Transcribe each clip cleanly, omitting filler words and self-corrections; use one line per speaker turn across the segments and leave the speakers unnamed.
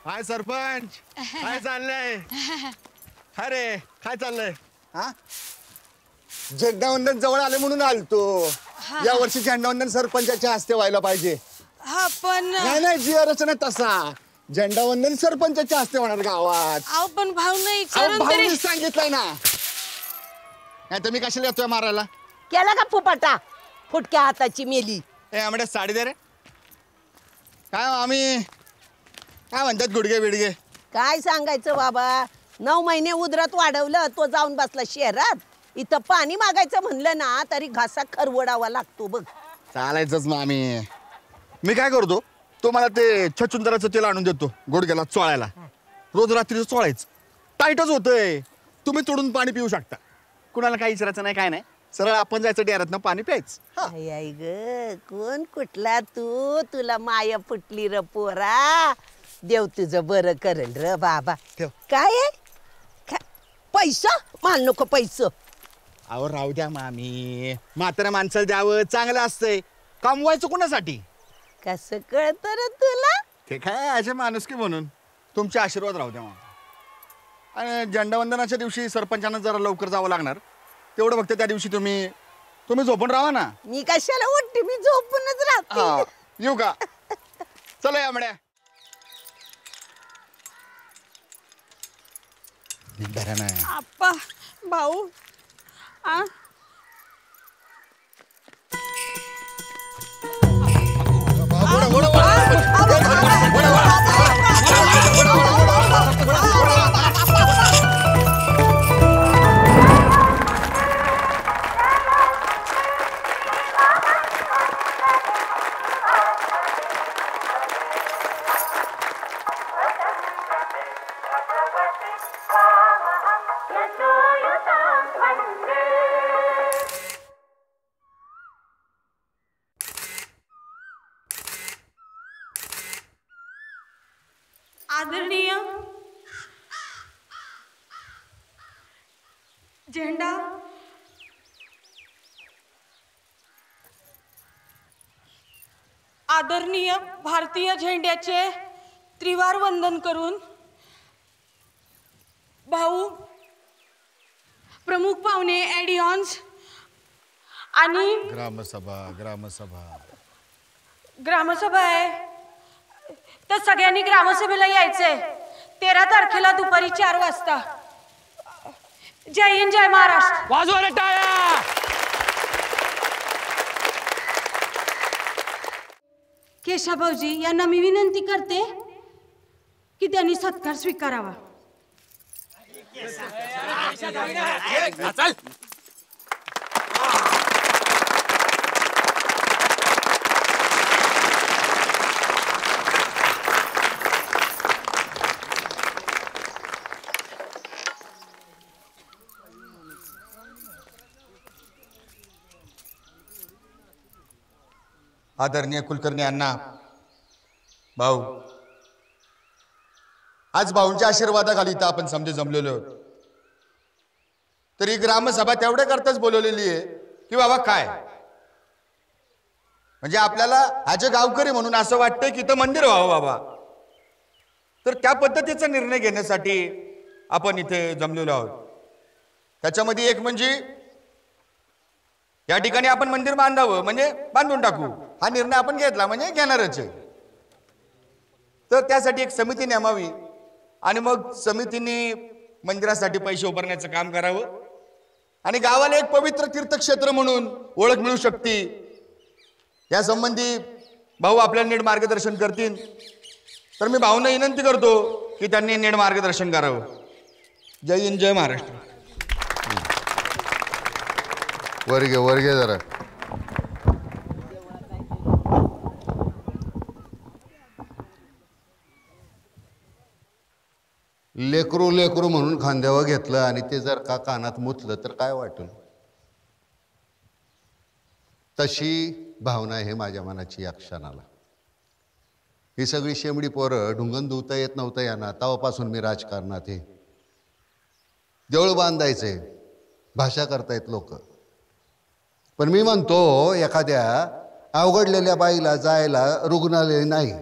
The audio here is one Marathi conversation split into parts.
हाय सरपंच, काय चाललंय? अरे काय चाललंय?
हा झेंडावंदन जवळ आले म्हणून आलतो। या वर्षी झेंडावंदन सरपंचाच्या हस्ते व्हायला पाहिजे।
हा पण
नाही जी रचना तसा झेंडावंदन सरपंचाच्या हस्ते होणार गावात।
अहो पण भाऊंना विचारून तरी
भाऊनी सांगितलंय ना। नाही तर मी कशाला येतोय मारायला?
केला का फुपाटा फुटक्या हाताची मेली।
ए आमड्या साडी दे रे। काय आम्ही काय म्हणतात गुडगे बिडगे?
काय सांगायचं बाबा 9 महिने उदरात वाढवलं तो जाऊन बसला शहरात। इथं पाणी मागायचं म्हणलं ना तरी घासा खरवडावा लागतो बघ।
चालायचंच मामी। मी काय करतो तो मला ते छचुंदराचं तेल आणून देतो गुडघ्याला चोळायला। रोज रात्री चोळायचं टाईटच होतंय। तुम्ही तोडून पाणी पिऊ शकता। कुणाला काही विचारायचं नाही काय नाही सरळ आपण जायचं डेअरातनं पाणी प्यायचं।
आई ग कोण कुठला तू तुला माया फुटली र पोरा। देव तुझं बरं करेल र बाबा।
ठेव।
काय आहे पैसा माल नको पैसा।
अहो राहू द्या मामी म्हाताऱ्या माणसाला द्यावं चांगलं असतंय। कमवायचं कोणासाठी?
कसं कळतं रे तुला?
ते काय असे माणुसकी म्हणून तुमचे आशीर्वाद राहू द्या मामा। आणि झेंडावंदनाच्या दिवशी सरपंचांना जरा लवकर जावं लागणार तेवढं फक्त त्या दिवशी तुम्ही झोपून राहा ना।
मी कशाला उठते मी झोपूनच राहते।
येऊ का? चला या म्हड्या
आप्पा भाऊ आ आदरणीय झेंडा आदरणीय भारतीय झेंड्याचे त्रिवार वंदन करून भाऊ प्रमुख पाहुणे ॲडिऑन्स आणि ग्रामसभा आहे तर सगळ्यांनी ग्रामसभेला यायचंय 13 तारखेला दुपारी 4 वाजता। जय हिंद जय महाराष्ट्र।
वाजवा रे टाळ्या।
केशवभाऊजी यांना मी विनंती करते की त्यांनी सत्कार स्वीकारावा।
आदरणीय कुलकर्णी अण्णा भाऊ आज भाऊंच्या आशीर्वादाखाली इथं आपण समजे जमलेलो आहोत। तरी ग्रामसभा तेवढ्या करताच बोलवलेली आहे की बाबा काय म्हणजे आपल्याला आजे गावकरी म्हणून असं वाटतंय की इथं मंदिर व्हावं बाबा। तर त्या पद्धतीचा निर्णय घेण्यासाठी आपण इथे जमलेलो आहोत। त्याच्यामध्ये एक म्हणजे या ठिकाणी आपण मंदिर बांधावं म्हणजे बांधून टाकू हा निर्णय आपण घेतला म्हणजे घेणारच आहे। तर त्यासाठी एक समिती नेमावी आणि मग समितीने मंदिरासाठी पैसे उभारण्याचं काम करावं आणि गावाला एक पवित्र तीर्थक्षेत्र म्हणून ओळख मिळू शकते। या संबंधी भाऊ आपल्याला नीट मार्गदर्शन करतील। तर मी भाऊंना विनंती करतो की त्यांनी नीट मार्गदर्शन करावं। जय हिंद जय महाराष्ट्र।
वर्गे जरा लेकरू म्हणून खांद्यावर घेतलं आणि ते जर का कानात मुतलं तर काय वाटेल? तशी भावना आहे माझ्या मनाची या क्षणाला। ही सगळी शेमडी पोरं ढुंगण धुता येत नव्हतं यांना तेव्हापासून मी राजकारणात आहे। देऊळ बांधायचे भाषा करतायत लोक पण मी म्हणतो एखाद्या अवघडलेल्या बाईला जायला रुग्णालय नाही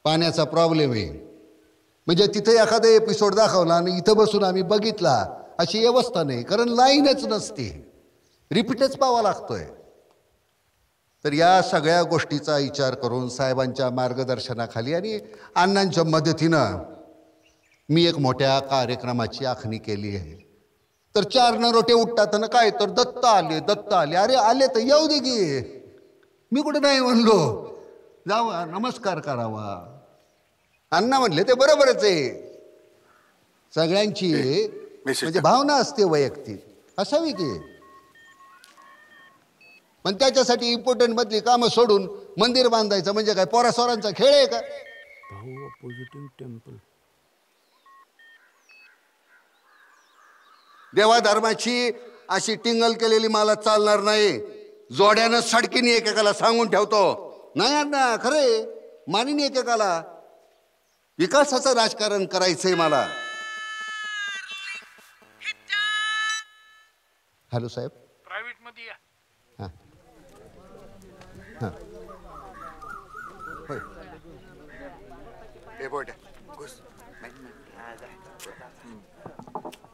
पाण्याचा प्रॉब्लेम आहे म्हणजे तिथे एखादा एपिसोड दाखवला आणि इथं बसून आम्ही बघितला अशी व्यवस्था नाही, कारण लाईनच नसते, रिपीटच पाहावा लागतोय. तर या सगळ्या गोष्टीचा विचार करून साहेबांच्या मार्गदर्शनाखाली आणि अण्णांच्या मदतीनं मी एक मोठ्या कार्यक्रमाची आखणी केली आहे. तर 4 नरोटे उठतात ना, काय तर दत्त आले. अरे आले तर येऊ दे की, मी कुठे नाही म्हणलो, जावा नमस्कार करावा. अण्णा म्हणले ते बरोबरच आहे, सगळ्यांची म्हणजे भावना असते वैयक्तिक असावी की. पण त्याच्यासाठी इम्पॉर्टंट मधली कामं सोडून मंदिर बांधायचं म्हणजे काय पोरासोरांचा खेळ आहे का? देवाधर्माची अशी टिंगल केलेली मला चालणार नाही. जोड्यानं सडकीने एकेकाला सांगून ठेवतो, नाही अण्णा खरे मानिनी एकेकाला. विकासाचं राजकारण करायचंय मला. हॅलो साहेब,
प्रायव्हेट मध्ये या.
हां हां होय.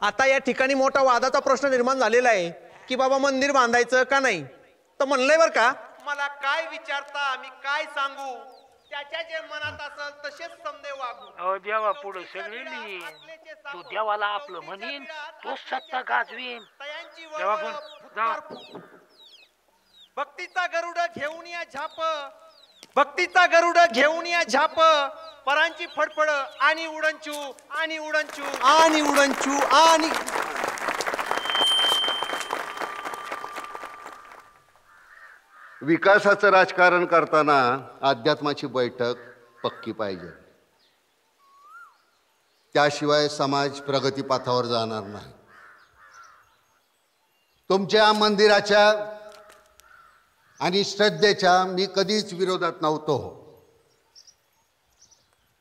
आता या ठिकाणी मोठा वादाचा प्रश्न निर्माण झालेला आहे की बाबा मंदिर बांधायचं का नाही. तर म्हणलंय बर का, मला काय विचारता मी काय सांगू, त्याच्या जे मनात असेल तसेच समजे वागू.
अहो देवा पुढे सगळे लिहीन, तो देवाला आपलं म्हणीन, तो सत्ता गाजवीन. देवा पण जा.
भक्तीचा गरुड घेऊन या झाप, भक्तीचा गरुड घेऊन या झाप, परांची फडफड आणि उडंचू आणि उडंचू आणि उडंचू आणि.
विकासाचं राजकारण करताना अध्यात्माची बैठक पक्की पाहिजे, त्याशिवाय समाज प्रगतीपथावर जाणार नाही. तुमच्या मंदिराच्या आणि श्रद्धेच्या मी कधीच विरोधात नव्हतो,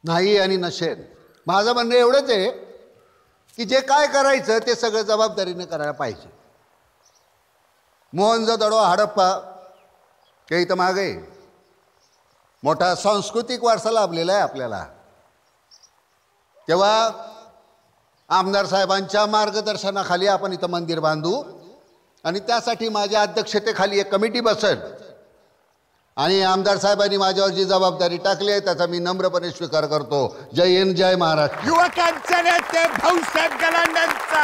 नाही आणि नसेल. माझं म्हणणं एवढंच आहे की जे काय करायचं ते सगळं जबाबदारीने करायला पाहिजे. मोहनजोदडो हडप्पा हे इथं मागे मोठा सांस्कृतिक वारसा लाभलेला आहे आपल्याला. तेव्हा आमदार साहेबांच्या मार्गदर्शनाखाली आपण इथं मंदिर बांधू आणि त्यासाठी माझ्या अध्यक्षतेखाली एक कमिटी बसेल आणि आमदार साहेबांनी माझ्यावर जी जबाबदारी टाकली आहे त्याचा मी नम्रपणे स्वीकार करतो. जय हिंद, जय महाराष्ट्र.
युवकांचे नेते भाऊसाहेब गलांडेंचा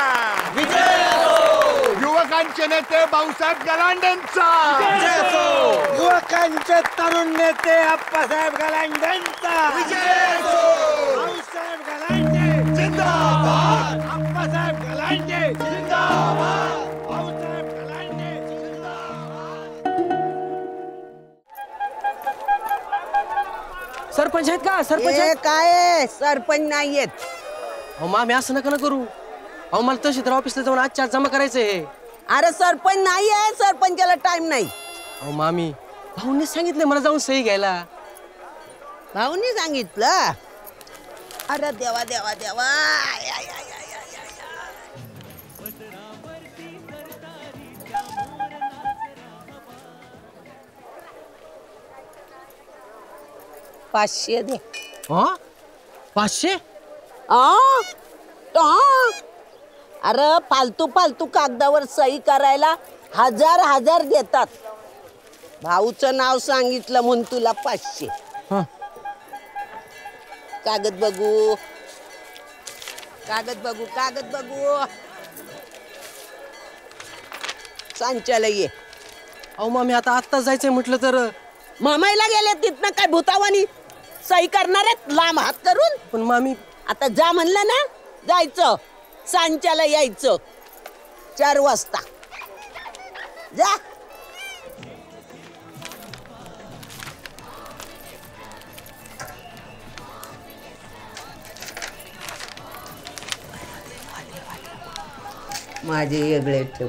विजय असो. युवकांचे नेते भाऊसाहेब गलांडेंचा विजय असो.
युवकांचे तरुण नेते आप्पासाहेब गलांडेंचा विजय असो. भाऊसाहेब गलांडे
जिंदाबाद.
आप्पासाहेब गलांडे
जिंदाबाद.
भाऊसाहेब गलांडे
सरपंच आहेत का? सरपंच
हे
आहेत?
काय सरपंच नाहीयेत.
अहो मामी असं नका ना करू. अहो मला तहसीलदार ऑफिसला जाऊन आजच्या आज जमा करायचंय.
अरे सरपंच नाही आहे, सरपंचाला टाइम नाही.
अहो मामी भाऊंनी सांगितलं मला जाऊन सही घ्यायला.
भाऊनी सांगितलं. अरे देवा देवा देवा. I, I, I, I, I, I. 500 दे.
500?
अरे फालतू फालतू कागदावर सही करायला हजार देतात. भाऊचं नाव सांगितलं म्हणून तुला 500. कागद बघू, कागद बघू, कागद बघू. सांच्याला ये.
अहो मामी आता आत्ताच जायचंय म्हटलं तर.
मामाईला गेले तिथनं काय भूतावानी सही करणार आहेत लांब हात करून.
पण मामी
आता जा म्हणलं ना, जायचं सांच्याला यायचं 4 वाजता. जा. माझे वेगळे ठेव.